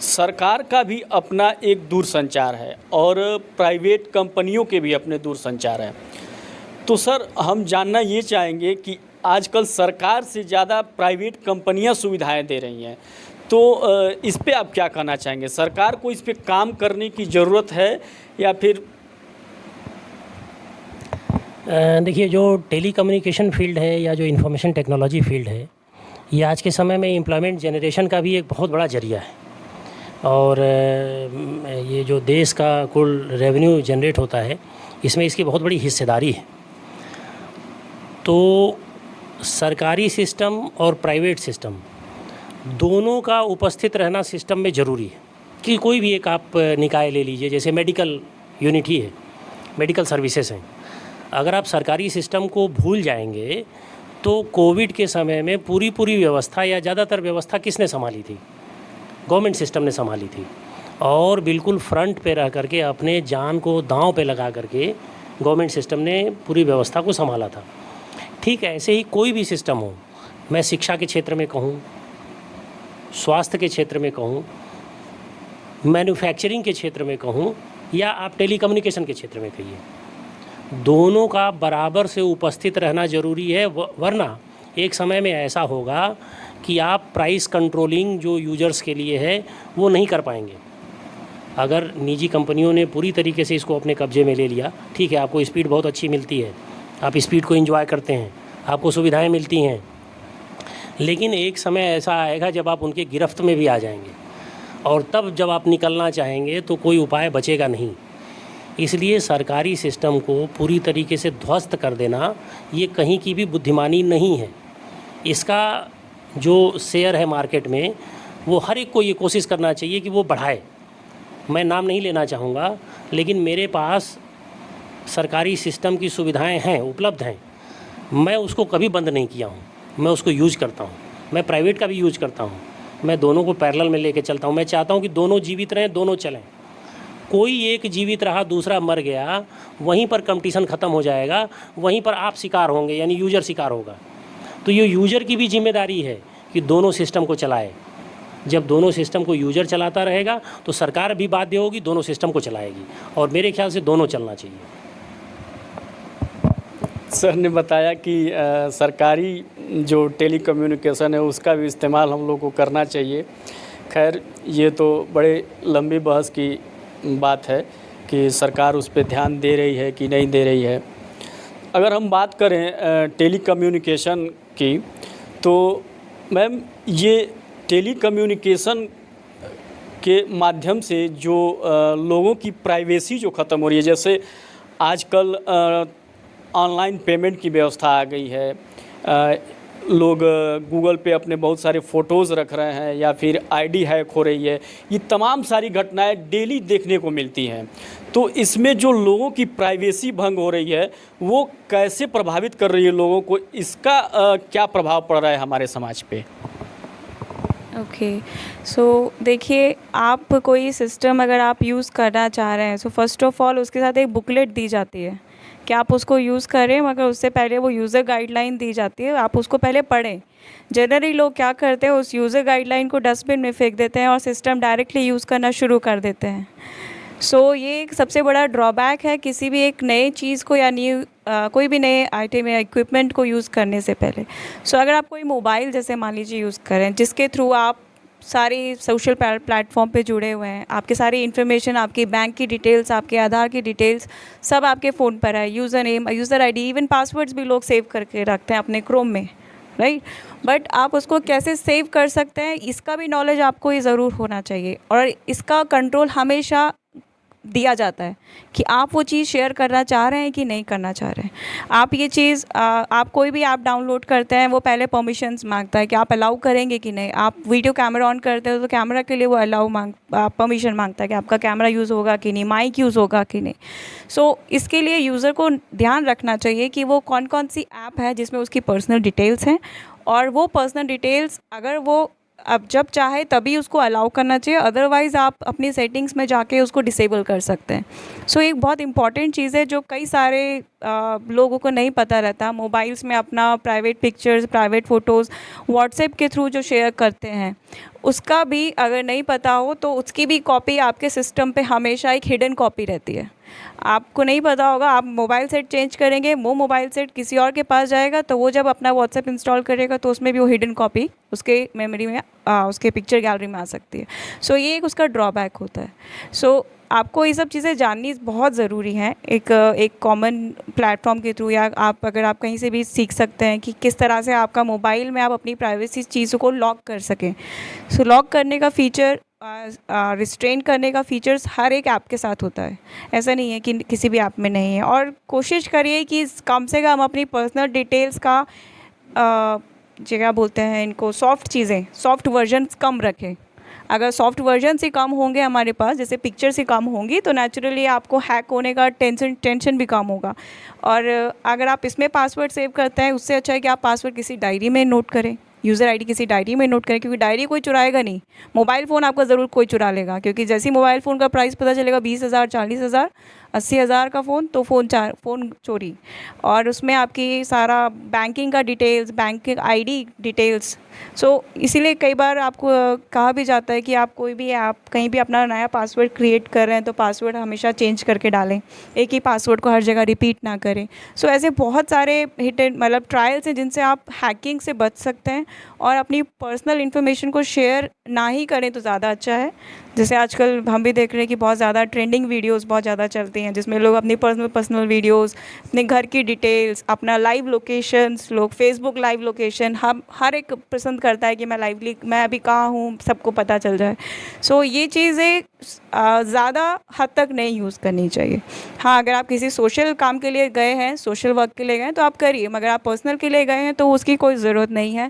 सरकार का भी अपना एक दूरसंचार है और प्राइवेट कंपनियों के भी अपने दूरसंचार हैं। तो सर, हम जानना ये चाहेंगे कि आजकल सरकार से ज़्यादा प्राइवेट कंपनियां सुविधाएं दे रही हैं, तो इस पे आप क्या कहना चाहेंगे? सरकार को इस पे काम करने की ज़रूरत है या फिर? देखिए, जो टेली कम्युनिकेशन फील्ड है या जो इंफॉर्मेशन टेक्नोलॉजी फील्ड है, ये आज के समय में एम्प्लॉयमेंट जनरेशन का भी एक बहुत बड़ा ज़रिया है। और ये जो देश का कुल रेवेन्यू जनरेट होता है, इसमें इसकी बहुत बड़ी हिस्सेदारी है। तो सरकारी सिस्टम और प्राइवेट सिस्टम दोनों का उपस्थित रहना सिस्टम में ज़रूरी है। कि कोई भी एक आप निकाय ले लीजिए, जैसे मेडिकल यूनिट ही है, मेडिकल सर्विसेज हैं। अगर आप सरकारी सिस्टम को भूल जाएंगे तो कोविड के समय में पूरी व्यवस्था या ज़्यादातर व्यवस्था किसने संभाली थी? गवर्नमेंट सिस्टम ने संभाली थी। और बिल्कुल फ्रंट पे रह करके अपने जान को दांव पे लगा करके गवर्नमेंट सिस्टम ने पूरी व्यवस्था को संभाला था। ठीक है, ऐसे ही कोई भी सिस्टम हो, मैं शिक्षा के क्षेत्र में कहूँ, स्वास्थ्य के क्षेत्र में कहूँ, मैन्युफैक्चरिंग के क्षेत्र में कहूँ, या आप टेलीकम्युनिकेशन के क्षेत्र में कहिए, दोनों का बराबर से उपस्थित रहना ज़रूरी है। वरना एक समय में ऐसा होगा कि आप प्राइस कंट्रोलिंग जो यूजर्स के लिए है वो नहीं कर पाएंगे। अगर निजी कंपनियों ने पूरी तरीके से इसको अपने कब्जे में ले लिया, ठीक है, आपको स्पीड बहुत अच्छी मिलती है, आप स्पीड को एंजॉय करते हैं, आपको सुविधाएं मिलती हैं, लेकिन एक समय ऐसा आएगा जब आप उनके गिरफ्त में भी आ जाएंगे और तब जब आप निकलना चाहेंगे तो कोई उपाय बचेगा नहीं। इसलिए सरकारी सिस्टम को पूरी तरीके से ध्वस्त कर देना ये कहीं की भी बुद्धिमानी नहीं है। इसका जो शेयर है मार्केट में, वो हर एक को ये कोशिश करना चाहिए कि वो बढ़ाए। मैं नाम नहीं लेना चाहूँगा, लेकिन मेरे पास सरकारी सिस्टम की सुविधाएं हैं, उपलब्ध हैं, मैं उसको कभी बंद नहीं किया हूँ, मैं उसको यूज करता हूँ। मैं प्राइवेट का भी यूज करता हूँ, मैं दोनों को पैरेलल में लेके चलता हूँ। मैं चाहता हूँ कि दोनों जीवित रहें, दोनों चलें। कोई एक जीवित रहा, दूसरा मर गया, वहीं पर कंपटीशन ख़त्म हो जाएगा, वहीं पर आप शिकार होंगे, यानी यूजर शिकार होगा। तो ये यूजर की भी जिम्मेदारी है कि दोनों सिस्टम को चलाए। जब दोनों सिस्टम को यूजर चलाता रहेगा तो सरकार भी बाध्य होगी, दोनों सिस्टम को चलाएगी, और मेरे ख्याल से दोनों चलना चाहिए। सर ने बताया कि सरकारी जो टेली कम्युनिकेशन है उसका भी इस्तेमाल हम लोग को करना चाहिए। खैर, ये तो बड़े लंबी बहस की बात है कि सरकार उस पर ध्यान दे रही है कि नहीं दे रही है। अगर हम बात करें टेली कम्युनिकेशन की, तो मैम ये टेली कम्युनिकेशन के माध्यम से जो लोगों की प्राइवेसी जो ख़त्म हो रही है, जैसे आजकल ऑनलाइन पेमेंट की व्यवस्था आ गई है, लोग गूगल पे अपने बहुत सारे फ़ोटोज़ रख रहे हैं या फिर आईडी हैक हो रही है, ये तमाम सारी घटनाएं डेली देखने को मिलती हैं। तो इसमें जो लोगों की प्राइवेसी भंग हो रही है वो कैसे प्रभावित कर रही है लोगों को? इसका क्या प्रभाव पड़ रहा है हमारे समाज पे? ओके, सो देखिए, आप कोई सिस्टम अगर आप यूज़ करना चाह रहे हैं, सो फर्स्ट ऑफ ऑल उसके साथ एक बुकलेट दी जाती है कि आप उसको यूज़ करें, मगर उससे पहले वो यूज़र गाइडलाइन दी जाती है, आप उसको पहले पढ़ें। जनरली लोग क्या करते हैं, उस यूज़र गाइडलाइन को डस्टबिन में फेंक देते हैं और सिस्टम डायरेक्टली यूज़ करना शुरू कर देते हैं। सो ये एक सबसे बड़ा ड्रॉबैक है किसी भी एक नए चीज़ को या कोई भी नए आइटम या इक्विपमेंट को यूज़ करने से पहले। सो अगर आप कोई मोबाइल जैसे मान लीजिए यूज़ करें, जिसके थ्रू आप सारी सोशल प्लेटफॉर्म पे जुड़े हुए हैं, आपके सारी इन्फॉर्मेशन, आपकी बैंक की डिटेल्स, आपके आधार की डिटेल्स सब आपके फ़ोन पर है, user name, user ID, even passwords भी लोग सेव करके रखते हैं अपने क्रोम में, राइट। बट आप उसको कैसे सेव कर सकते हैं, इसका भी नॉलेज आपको ये ज़रूर होना चाहिए, और इसका कंट्रोल हमेशा दिया जाता है कि आप वो चीज़ शेयर करना चाह रहे हैं कि नहीं करना चाह रहे हैं। आप ये चीज़ आप कोई भी ऐप डाउनलोड करते हैं, वो पहले परमिशंस मांगता है कि आप अलाउ करेंगे कि नहीं। आप वीडियो कैमरा ऑन करते हो तो कैमरा के लिए वो परमिशन मांगता है कि आपका कैमरा यूज़ होगा कि नहीं, माइक यूज़ होगा कि नहीं। सो इसके लिए यूज़र को ध्यान रखना चाहिए कि वो कौन कौन सी ऐप है जिसमें उसकी पर्सनल डिटेल्स हैं, और वो पर्सनल डिटेल्स अगर वो अब जब चाहे तभी उसको अलाउ करना चाहिए, अदरवाइज़ आप अपनी सेटिंग्स में जाके उसको डिसेबल कर सकते हैं। सो एक बहुत इंपॉर्टेंट चीज़ है जो कई सारे लोगों को नहीं पता रहता, मोबाइल्स में अपना private pictures, private photos WhatsApp के थ्रू जो शेयर करते हैं, उसका भी अगर नहीं पता हो तो उसकी भी कॉपी आपके सिस्टम पे हमेशा एक हिडन कॉपी रहती है। आपको नहीं पता होगा, आप मोबाइल सेट चेंज करेंगे, वो मोबाइल सेट किसी और के पास जाएगा, तो वो जब अपना व्हाट्सएप इंस्टॉल करेगा तो उसमें भी वो हिडन कॉपी उसके मेमोरी में उसके पिक्चर गैलरी में आ सकती है। सो ये एक उसका ड्रॉबैक होता है। सो आपको ये सब चीज़ें जाननी बहुत ज़रूरी हैं एक कॉमन प्लेटफॉर्म के थ्रू, या अगर आप कहीं से भी सीख सकते हैं कि किस तरह से आपका मोबाइल में आप अपनी प्राइवेसी चीज़ों को लॉक कर सकें। सो लॉक करने का फ़ीचर, रिस्ट्रेन करने का फ़ीचर्स हर एक ऐप के साथ होता है, ऐसा नहीं है कि किसी भी ऐप में नहीं है। और कोशिश करिए कि कम से कम अपनी पर्सनल डिटेल्स का जो क्या बोलते हैं इनको, सॉफ्ट वर्जन्स कम रखें। अगर सॉफ्ट वर्जन्स ही कम होंगे हमारे पास, जैसे पिक्चर्स ही कम होंगी, तो नेचुरली आपको हैक होने का टेंशन भी कम होगा। और अगर आप इसमें पासवर्ड सेव करते हैं, उससे अच्छा है कि आप पासवर्ड किसी डायरी में नोट करें, यूज़र आईडी किसी डायरी में नोट करें, क्योंकि डायरी कोई चुराएगा नहीं। मोबाइल फ़ोन आपका ज़रूर कोई चुरा लेगा, क्योंकि जैसे ही मोबाइल फ़ोन का प्राइस पता चलेगा 20,000, 40,000, 80,000 का फ़ोन, तो फ़ोन चोरी। और उसमें आपकी सारा बैंकिंग का डिटेल्स, बैंकिंग आईडी डिटेल्स। सो इसीलिए कई बार आपको कहा भी जाता है कि आप कोई भी ऐप कहीं भी अपना नया पासवर्ड क्रिएट कर रहे हैं तो पासवर्ड हमेशा चेंज करके डालें, एक ही पासवर्ड को हर जगह रिपीट ना करें। सो ऐसे बहुत सारे मतलब ट्रायल्स हैं जिनसे आप हैकिंग से बच सकते हैं, और अपनी पर्सनल इन्फॉर्मेशन को शेयर ना ही करें तो ज़्यादा अच्छा है। जैसे आजकल हम भी देख रहे हैं कि बहुत ज़्यादा ट्रेंडिंग वीडियोस बहुत ज़्यादा चलती हैं, जिसमें लोग अपनी पर्सनल वीडियोस, अपने घर की डिटेल्स, अपना लाइव लोकेशंस, लोग फेसबुक लाइव लोकेशन, हम हर एक पसंद करता है कि मैं अभी कहाँ हूँ सबको पता चल जाए। सो ये चीज़ें ज़्यादा हद तक नहीं यूज़ करनी चाहिए। हाँ, अगर आप किसी सोशल काम के लिए गए हैं, सोशल वर्क के लिए गए हैं तो आप करिए, मगर आप पर्सनल के लिए गए हैं तो उसकी कोई ज़रूरत नहीं है।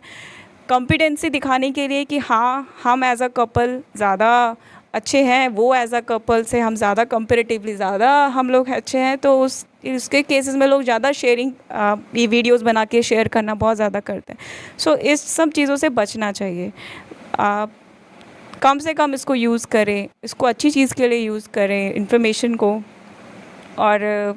कॉम्पिटेंसी दिखाने के लिए कि हाँ, हम एज़ अ कपल ज़्यादा अच्छे हैं, वो एज़ अ कपल से हम ज़्यादा कंपेरेटिवली ज़्यादा हम लोग अच्छे हैं, तो उसके केसेस में लोग ज़्यादा शेयरिंग, ये वीडियोस बना के शेयर करना बहुत ज़्यादा करते हैं। सो इस सब चीज़ों से बचना चाहिए। कम से कम इसको यूज़ करें, इसको अच्छी चीज़ के लिए यूज़ करें इन्फॉर्मेशन को, और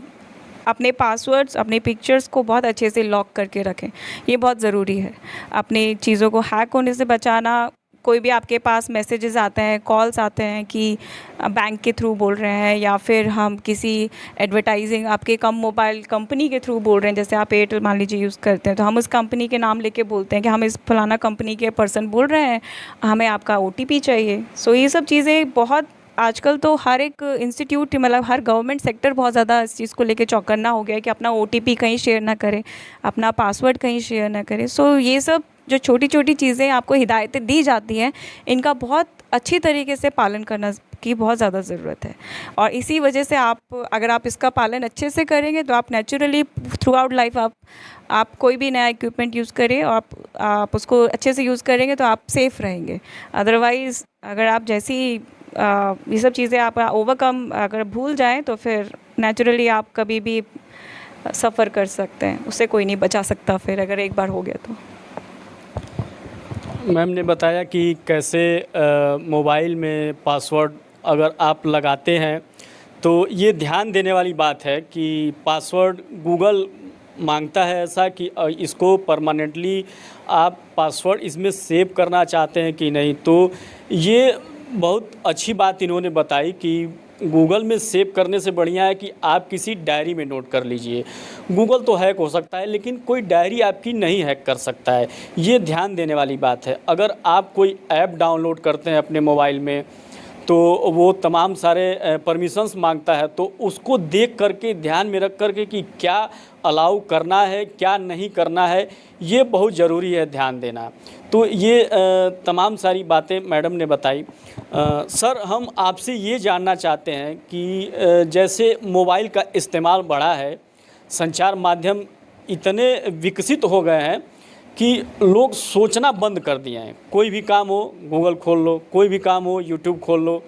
अपने पासवर्ड्स, अपने पिक्चर्स को बहुत अच्छे से लॉक करके रखें, ये बहुत ज़रूरी है। अपनी चीज़ों को हैक होने से बचाना। कोई भी आपके पास मैसेजेस आते हैं, कॉल्स आते हैं कि बैंक के थ्रू बोल रहे हैं, या फिर हम किसी एडवर्टाइजिंग आपके मोबाइल कंपनी के थ्रू बोल रहे हैं, जैसे आप एयरटेल मान लीजिए यूज़ करते हैं, तो हम उस कंपनी के नाम लेके बोलते हैं कि हम इस फलाना कंपनी के पर्सन बोल रहे हैं, हमें आपका OTP चाहिए। सो ये सब चीज़ें बहुत आजकल तो हर एक इंस्टीट्यूट, मतलब हर गवर्नमेंट सेक्टर बहुत ज़्यादा इस चीज़ को लेके चौकन्ना हो गया है कि अपना OTP कहीं शेयर ना करें, अपना पासवर्ड कहीं शेयर ना करें। सो ये सब जो छोटी छोटी चीज़ें आपको हिदायतें दी जाती हैं, इनका बहुत अच्छी तरीके से पालन करना की बहुत ज़्यादा ज़रूरत है। और इसी वजह से अगर आप इसका पालन अच्छे से करेंगे तो आप नेचुरली थ्रू आउट लाइफ आप कोई भी नया इक्विपमेंट यूज़ करें और आप उसको अच्छे से यूज़ करेंगे तो आप सेफ़ रहेंगे। अदरवाइज़ अगर आप ये सब चीज़ें आप ओवरकम अगर भूल जाएं तो फिर नेचुरली आप कभी भी सफ़र कर सकते हैं, उससे कोई नहीं बचा सकता फिर अगर एक बार हो गया तो। मैम ने बताया कि कैसे मोबाइल में पासवर्ड अगर आप लगाते हैं तो ये ध्यान देने वाली बात है कि पासवर्ड गूगल मांगता है ऐसा कि इसको परमानेंटली आप पासवर्ड इसमें सेव करना चाहते हैं कि नहीं। तो ये बहुत अच्छी बात इन्होंने बताई कि गूगल में सेव करने से बढ़िया है कि आप किसी डायरी में नोट कर लीजिए। गूगल तो हैक हो सकता है लेकिन कोई डायरी आपकी नहीं हैक कर सकता है, ये ध्यान देने वाली बात है। अगर आप कोई ऐप डाउनलोड करते हैं अपने मोबाइल में तो वो तमाम सारे परमिशंस मांगता है, तो उसको देख करके ध्यान में रख करके कि क्या अलाउ करना है क्या नहीं करना है, ये बहुत ज़रूरी है ध्यान देना। तो ये तमाम सारी बातें मैडम ने बताई। सर, हम आपसे ये जानना चाहते हैं कि जैसे मोबाइल का इस्तेमाल बढ़ा है, संचार माध्यम इतने विकसित हो गए हैं कि लोग सोचना बंद कर दिए हैं। कोई भी काम हो गूगल खोल लो, कोई भी काम हो यूट्यूब खोल लो।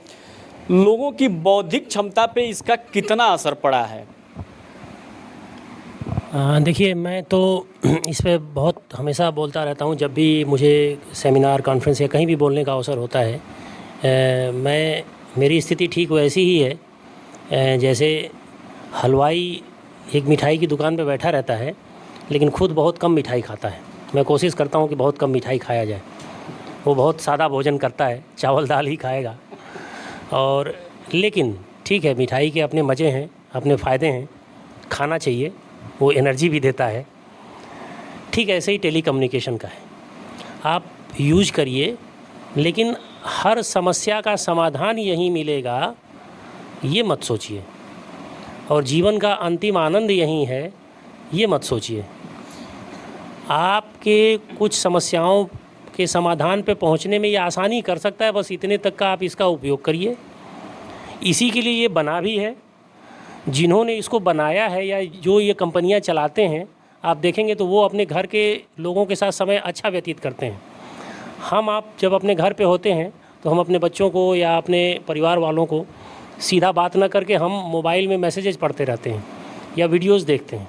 लोगों की बौद्धिक क्षमता पे इसका कितना असर पड़ा है? देखिए, मैं तो इस पे बहुत हमेशा बोलता रहता हूँ जब भी मुझे सेमिनार कॉन्फ्रेंस या कहीं भी बोलने का अवसर होता है। मेरी स्थिति ठीक वैसी ही है जैसे हलवाई एक मिठाई की दुकान पे बैठा रहता है लेकिन खुद बहुत कम मिठाई खाता है। मैं कोशिश करता हूँ कि बहुत कम मिठाई खाया जाए। वो बहुत सादा भोजन करता है, चावल दाल ही खाएगा। और लेकिन ठीक है, मिठाई के अपने मज़े हैं, अपने फ़ायदे हैं, खाना चाहिए, वो एनर्जी भी देता है। ठीक ऐसे ही टेलीकम्युनिकेशन का है, आप यूज करिए लेकिन हर समस्या का समाधान यहीं मिलेगा ये मत सोचिए, और जीवन का अंतिम आनंद यहीं है ये मत सोचिए। आपके कुछ समस्याओं के समाधान पे पहुंचने में ये आसानी कर सकता है, बस इतने तक का आप इसका उपयोग करिए। इसी के लिए ये बना भी है। जिन्होंने इसको बनाया है या जो ये कंपनियां चलाते हैं, आप देखेंगे तो वो अपने घर के लोगों के साथ समय अच्छा व्यतीत करते हैं। आप जब अपने घर पे होते हैं तो हम अपने बच्चों को या अपने परिवार वालों को सीधा बात ना करके हम मोबाइल में मैसेजेस पढ़ते रहते हैं या वीडियोस देखते हैं।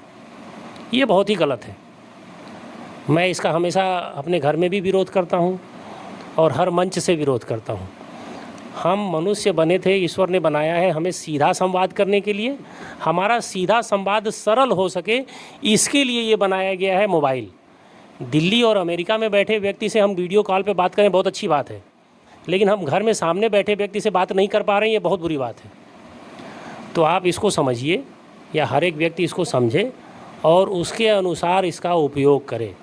ये बहुत ही गलत है। मैं इसका हमेशा अपने घर में भी विरोध करता हूँ और हर मंच से विरोध करता हूँ। हम मनुष्य बने थे, ईश्वर ने बनाया है हमें सीधा संवाद करने के लिए। हमारा सीधा संवाद सरल हो सके इसके लिए ये बनाया गया है मोबाइल। दिल्ली और अमेरिका में बैठे व्यक्ति से हम वीडियो कॉल पे बात करें, बहुत अच्छी बात है, लेकिन हम घर में सामने बैठे व्यक्ति से बात नहीं कर पा रहे हैं, ये बहुत बुरी बात है। तो आप इसको समझिए या हर एक व्यक्ति इसको समझे और उसके अनुसार इसका उपयोग करे।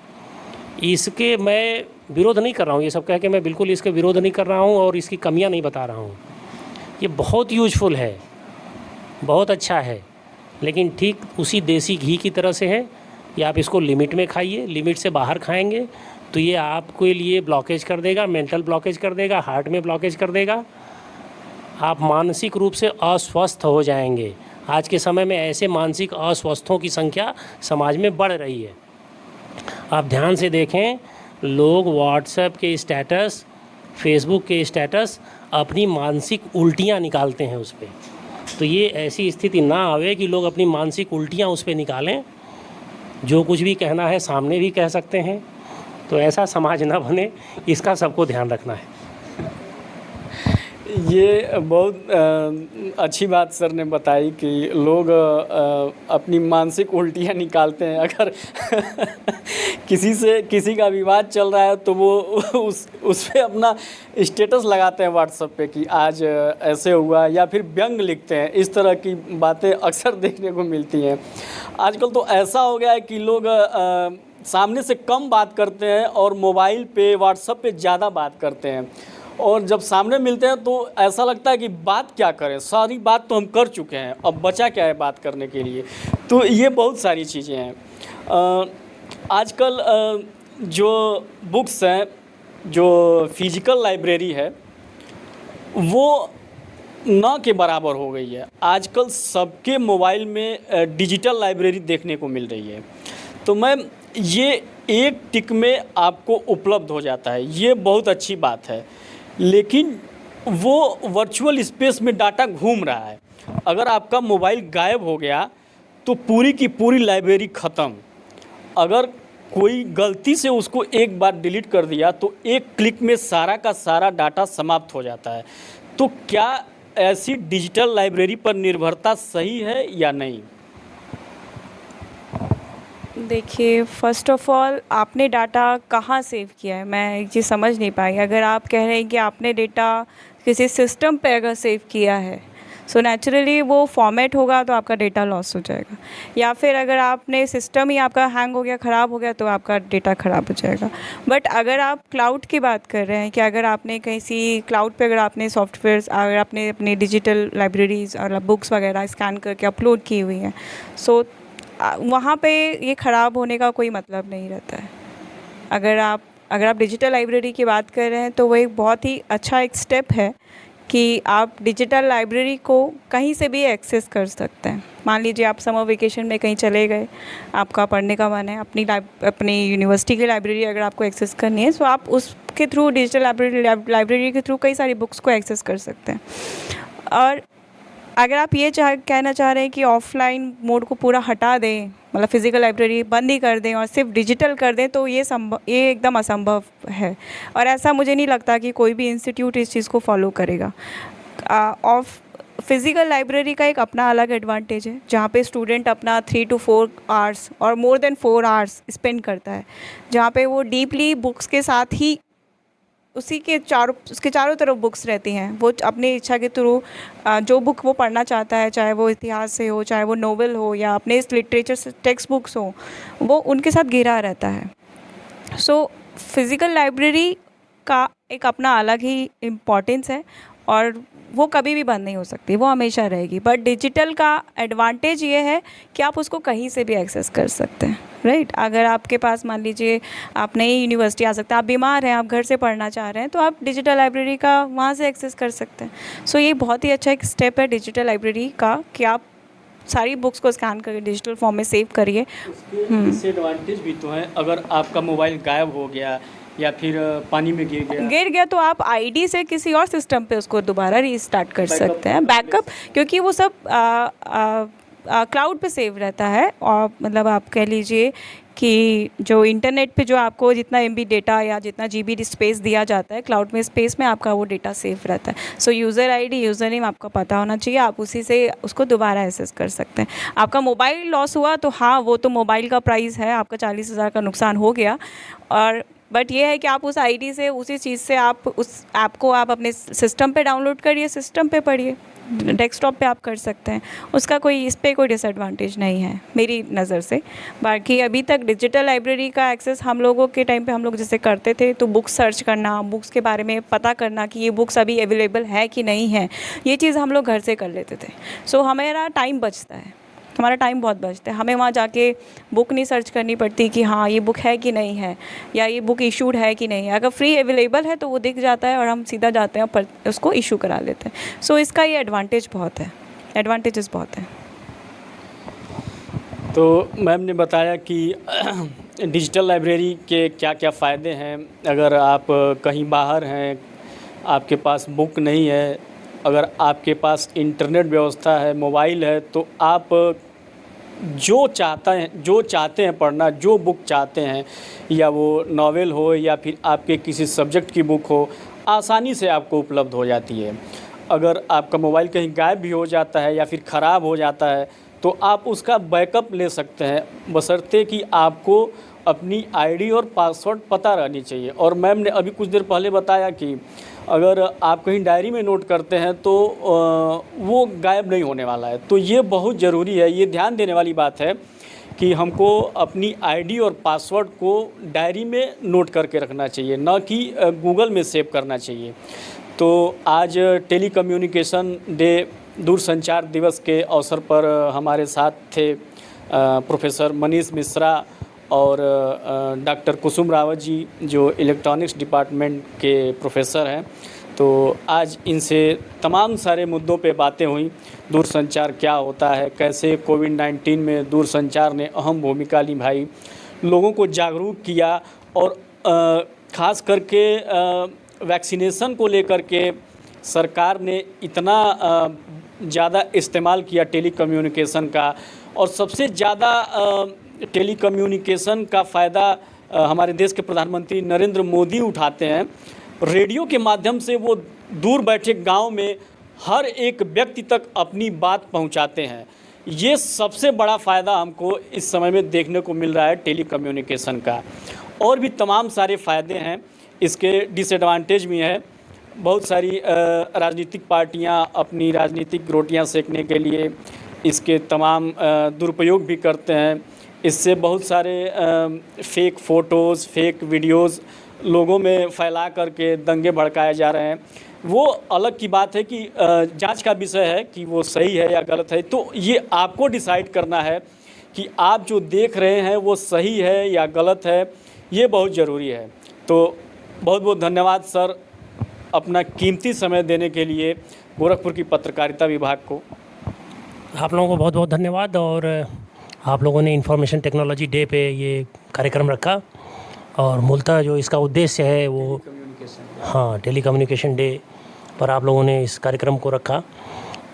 इसके मैं विरोध नहीं कर रहा हूँ, ये सब कह के मैं बिल्कुल इसके विरोध नहीं कर रहा हूँ और इसकी कमियाँ नहीं बता रहा हूँ। ये बहुत यूजफुल है, बहुत अच्छा है, लेकिन ठीक उसी देसी घी की तरह से है। या आप इसको लिमिट में खाइए, लिमिट से बाहर खाएंगे तो ये आपके लिए ब्लॉकेज कर देगा, मेंटल ब्लॉकेज कर देगा, हार्ट में ब्लॉकेज कर देगा। आप मानसिक रूप से अस्वस्थ हो जाएंगे। आज के समय में ऐसे मानसिक अस्वस्थों की संख्या समाज में बढ़ रही है। आप ध्यान से देखें, लोग व्हाट्सएप के स्टेटस, फेसबुक के स्टेटस अपनी मानसिक उल्टियाँ निकालते हैं उस पर। तो ये ऐसी स्थिति ना आवे कि लोग अपनी मानसिक उल्टियाँ उस पर निकालें। जो कुछ भी कहना है सामने भी कह सकते हैं। तो ऐसा समाज ना बने, इसका सबको ध्यान रखना है। ये बहुत अच्छी बात सर ने बताई कि लोग अपनी मानसिक उल्टियाँ निकालते हैं। अगर किसी का विवाद चल रहा है तो वो उस पे अपना स्टेटस लगाते हैं व्हाट्सएप पे कि आज ऐसे हुआ, या फिर व्यंग लिखते हैं। इस तरह की बातें अक्सर देखने को मिलती हैं। आजकल तो ऐसा हो गया है कि लोग सामने से कम बात करते हैं और मोबाइल पे व्हाट्सएप पे ज़्यादा बात करते हैं, और जब सामने मिलते हैं तो ऐसा लगता है कि बात क्या करें, सारी बात तो हम कर चुके हैं, अब बचा क्या है बात करने के लिए। तो ये बहुत सारी चीज़ें हैं। आजकल जो बुक्स हैं, जो फिजिकल लाइब्रेरी है, वो ना के बराबर हो गई है। आजकल सबके मोबाइल में डिजिटल लाइब्रेरी देखने को मिल रही है। तो मैम, ये एक टिक में आपको उपलब्ध हो जाता है, ये बहुत अच्छी बात है, लेकिन वो वर्चुअल स्पेस में डाटा घूम रहा है। अगर आपका मोबाइल गायब हो गया तो पूरी की पूरी लाइब्रेरी ख़त्म। अगर कोई गलती से उसको एक बार डिलीट कर दिया तो एक क्लिक में सारा का सारा डाटा समाप्त हो जाता है। तो क्या ऐसी डिजिटल लाइब्रेरी पर निर्भरता सही है या नहीं? देखिए, फ़र्स्ट ऑफ़ ऑल आपने डाटा कहाँ सेव किया है, मैं एक चीज़ समझ नहीं पाई। अगर आप कह रहे हैं कि आपने डेटा किसी सिस्टम पे अगर सेव किया है, सो नेचुरली वो फॉर्मेट होगा तो आपका डेटा लॉस हो जाएगा। या फिर अगर आपने सिस्टम ही आपका हैंग हो गया, ख़राब हो गया, तो आपका डेटा ख़राब हो जाएगा। बट अगर आप क्लाउड की बात कर रहे हैं कि अगर आपने किसी क्लाउड पे अगर आपने सॉफ्टवेयर्स, अगर आपने अपनी डिजिटल लाइब्रेरीज़ और बुक्स वगैरह स्कैन करके अपलोड की हुई हैं, सो वहाँ पे ये ख़राब होने का कोई मतलब नहीं रहता है। अगर आप डिजिटल लाइब्रेरी की बात कर रहे हैं तो वो एक बहुत ही अच्छा एक स्टेप है कि आप डिजिटल लाइब्रेरी को कहीं से भी एक्सेस कर सकते हैं। मान लीजिए आप समर वेकेशन में कहीं चले गए, आपका पढ़ने का मन है, अपनी यूनिवर्सिटी की लाइब्रेरी अगर आपको एक्सेस करनी है, तो आप उसके थ्रू डिजिटल लाइब्रेरी के थ्रू कई सारी बुक्स को एक्सेस कर सकते हैं। और अगर आप ये कहना चाह रहे हैं कि ऑफ़लाइन मोड को पूरा हटा दें, मतलब फ़िज़िकल लाइब्रेरी बंद ही कर दें और सिर्फ डिजिटल कर दें, तो ये एकदम असंभव है। और ऐसा मुझे नहीं लगता कि कोई भी इंस्टीट्यूट इस चीज़ को फॉलो करेगा। फ़िज़िकल लाइब्रेरी का एक अपना अलग एडवांटेज है, जहाँ पे स्टूडेंट अपना 3 to 4 आवर्स और मोर देन 4 आवर्स स्पेंड करता है, जहाँ पे वो डीपली बुक्स के साथ ही उसके चारों तरफ बुक्स रहती हैं। वो अपनी इच्छा के थ्रू जो बुक वो पढ़ना चाहता है, चाहे वो इतिहास से हो, चाहे वो नोवेल हो या अपने इस लिटरेचर से टेक्स्ट बुक्स हो, वो उनके साथ घिरा रहता है। सो फ़िज़िकल लाइब्रेरी का एक अपना अलग ही इम्पोर्टेंस है और वो कभी भी बंद नहीं हो सकती, वो हमेशा रहेगी। बट डिजिटल का एडवांटेज ये है कि आप उसको कहीं से भी एक्सेस कर सकते हैं, राइट। अगर आपके पास मान लीजिए आप नई यूनिवर्सिटी आ सकते हैं, आप बीमार हैं, आप घर से पढ़ना चाह रहे हैं, तो आप डिजिटल लाइब्रेरी का वहाँ से एक्सेस कर सकते हैं। सो ये बहुत ही अच्छा एक स्टेप है डिजिटल लाइब्रेरी का कि आप सारी बुक्स को स्कैन करके डिजिटल फॉर्म में सेव करिए। डिसएडवांटेज भी तो है, अगर आपका मोबाइल गायब हो गया या फिर पानी में गिर गया तो आप आईडी से किसी और सिस्टम पे उसको दोबारा रीस्टार्ट कर सकते हैं, बैकअप, क्योंकि वो सब क्लाउड पे सेव रहता है। और मतलब आप कह लीजिए कि जो इंटरनेट पे जो आपको जितना MB डेटा या जितना GB स्पेस दिया जाता है, क्लाउड में स्पेस में आपका वो डेटा सेव रहता है। सो यूज़र ID, यूज़र नेम आपका पता होना चाहिए, आप उसी से उसको दोबारा एक्सेस कर सकते हैं। आपका मोबाइल लॉस हुआ तो हाँ, वो तो मोबाइल का प्राइस है, आपका 40,000 का नुकसान हो गया। और बट ये है कि आप उस ID से, उसी चीज़ से आप उस ऐप को आप अपने सिस्टम पे डाउनलोड करिए, सिस्टम पे पढ़िए, डेस्कटॉप पे आप कर सकते हैं। उसका कोई इस पे कोई डिसएडवांटेज नहीं है मेरी नज़र से। बाकी अभी तक डिजिटल लाइब्रेरी का एक्सेस हम लोगों के टाइम पे हम लोग जैसे करते थे, तो बुक्स सर्च करना, बुक्स के बारे में पता करना कि ये बुक्स अभी अवेलेबल है कि नहीं है, ये चीज़ हम लोग घर से कर लेते थे। सो हमारा टाइम बचता है, हमारा टाइम बहुत बचता है। हमें वहाँ जाके बुक नहीं सर्च करनी पड़ती कि हाँ ये बुक है कि नहीं है, या ये बुक इशूड है कि नहीं है। अगर फ्री अवेलेबल है तो वो दिख जाता है और हम सीधा जाते हैं और उसको इशू करा लेते हैं। सो इसका ये एडवांटेज बहुत है, एडवांटेजेस बहुत हैं। तो मैम ने बताया कि डिजिटल लाइब्रेरी के क्या क्या फ़ायदे हैं। अगर आप कहीं बाहर हैं, आपके पास बुक नहीं है, अगर आपके पास इंटरनेट व्यवस्था है, मोबाइल है, तो आप जो चाहते हैं पढ़ना, जो बुक चाहते हैं, या वो नॉवेल हो या फिर आपके किसी सब्जेक्ट की बुक हो, आसानी से आपको उपलब्ध हो जाती है। अगर आपका मोबाइल कहीं गायब भी हो जाता है या फिर ख़राब हो जाता है तो आप उसका बैकअप ले सकते हैं, बशर्ते कि आपको अपनी ID और पासवर्ड पता रहनी चाहिए। और मैम ने अभी कुछ देर पहले बताया कि अगर आप कहीं डायरी में नोट करते हैं तो वो गायब नहीं होने वाला है। तो ये बहुत ज़रूरी है, ये ध्यान देने वाली बात है कि हमको अपनी ID और पासवर्ड को डायरी में नोट करके रखना चाहिए, ना कि गूगल में सेव करना चाहिए। तो आज टेली कम्युनिकेशन डे, दूरसंचार दिवस के अवसर पर हमारे साथ थे प्रोफेसर मनीष मिश्रा और डॉक्टर कुसुम रावत जी, जो इलेक्ट्रॉनिक्स डिपार्टमेंट के प्रोफेसर हैं। तो आज इनसे तमाम सारे मुद्दों पे बातें हुई। दूरसंचार क्या होता है, कैसे कोविड-19 में दूरसंचार ने अहम भूमिका निभाई, लोगों को जागरूक किया, और ख़ास करके वैक्सीनेशन को लेकर के सरकार ने इतना ज़्यादा इस्तेमाल किया टेली कम्युनिकेशन का। और सबसे ज़्यादा टेलीकम्युनिकेशन का फ़ायदा हमारे देश के प्रधानमंत्री नरेंद्र मोदी उठाते हैं। रेडियो के माध्यम से वो दूर बैठे गांव में हर एक व्यक्ति तक अपनी बात पहुंचाते हैं। ये सबसे बड़ा फ़ायदा हमको इस समय में देखने को मिल रहा है टेलीकम्युनिकेशन का। और भी तमाम सारे फ़ायदे हैं, इसके डिसएडवांटेज भी हैं। बहुत सारी राजनीतिक पार्टियां अपनी राजनीतिक रोटियां सेकने के लिए इसके तमाम दुरुपयोग भी करते हैं। इससे बहुत सारे फेक फ़ोटोज़, फेक वीडियोज़ लोगों में फैला करके दंगे भड़काए जा रहे हैं। वो अलग की बात है कि जांच का विषय है कि वो सही है या गलत है। तो ये आपको डिसाइड करना है कि आप जो देख रहे हैं वो सही है या गलत है, ये बहुत ज़रूरी है। तो बहुत बहुत धन्यवाद सर, अपना कीमती समय देने के लिए गोरखपुर की पत्रकारिता विभाग को। आप लोगों को बहुत बहुत धन्यवाद। और आप लोगों ने इंफॉर्मेशन टेक्नोलॉजी डे पे ये कार्यक्रम रखा, और मूलतः जो इसका उद्देश्य है वो टेलीकम्युनिकेशन डे पर आप लोगों ने इस कार्यक्रम को रखा।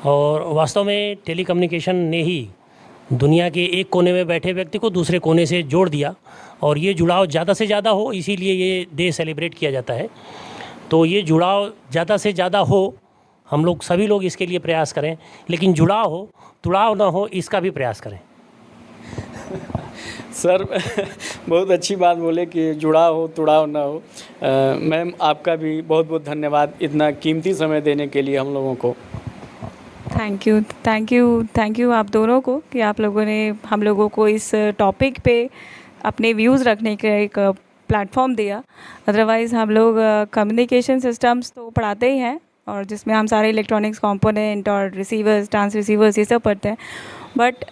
और वास्तव में टेलीकम्युनिकेशन ने ही दुनिया के एक कोने में बैठे व्यक्ति को दूसरे कोने से जोड़ दिया, और ये जुड़ाव ज़्यादा से ज़्यादा हो, इसीलिए ये डे सेलिब्रेट किया जाता है। तो ये जुड़ाव ज़्यादा से ज़्यादा हो, हम लोग सभी लोग इसके लिए प्रयास करें, लेकिन जुड़ाव हो, तुड़ाव ना हो, इसका भी प्रयास करें। सर बहुत अच्छी बात बोले कि जुड़ाव हो, तुड़ाव ना हो। मैम, आपका भी बहुत बहुत धन्यवाद इतना कीमती समय देने के लिए हम लोगों को। थैंक यू आप दोनों को कि आप लोगों ने हम लोगों को इस टॉपिक पे अपने व्यूज़ रखने का एक प्लेटफॉर्म दिया। अदरवाइज़ हम लोग कम्युनिकेशन सिस्टम्स तो पढ़ाते ही हैं, और जिसमें हम सारे इलेक्ट्रॉनिक्स कंपोनेंट और रिसीवर्स, ट्रांसरिसीवर्स ये सब पढ़ते हैं, बट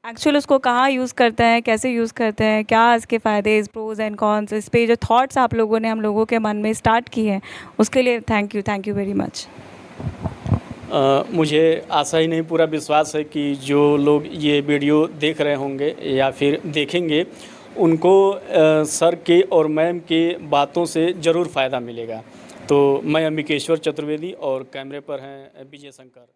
एक्चुअल उसको कहाँ यूज़ करते हैं, कैसे यूज़ करते हैं, क्या इसके फ़ायदे, प्रोज एंड कॉन्स, इस पे जो थॉट्स आप लोगों ने हम लोगों के मन में स्टार्ट किए हैं, उसके लिए थैंक यू वेरी मच। मुझे आशा ही नहीं, पूरा विश्वास है कि जो लोग ये वीडियो देख रहे होंगे या फिर देखेंगे, उनको सर के और मैम के बातों से ज़रूर फ़ायदा मिलेगा। तो मैं अंबिकेश्वर चतुर्वेदी और कैमरे पर हैं विजय शंकर।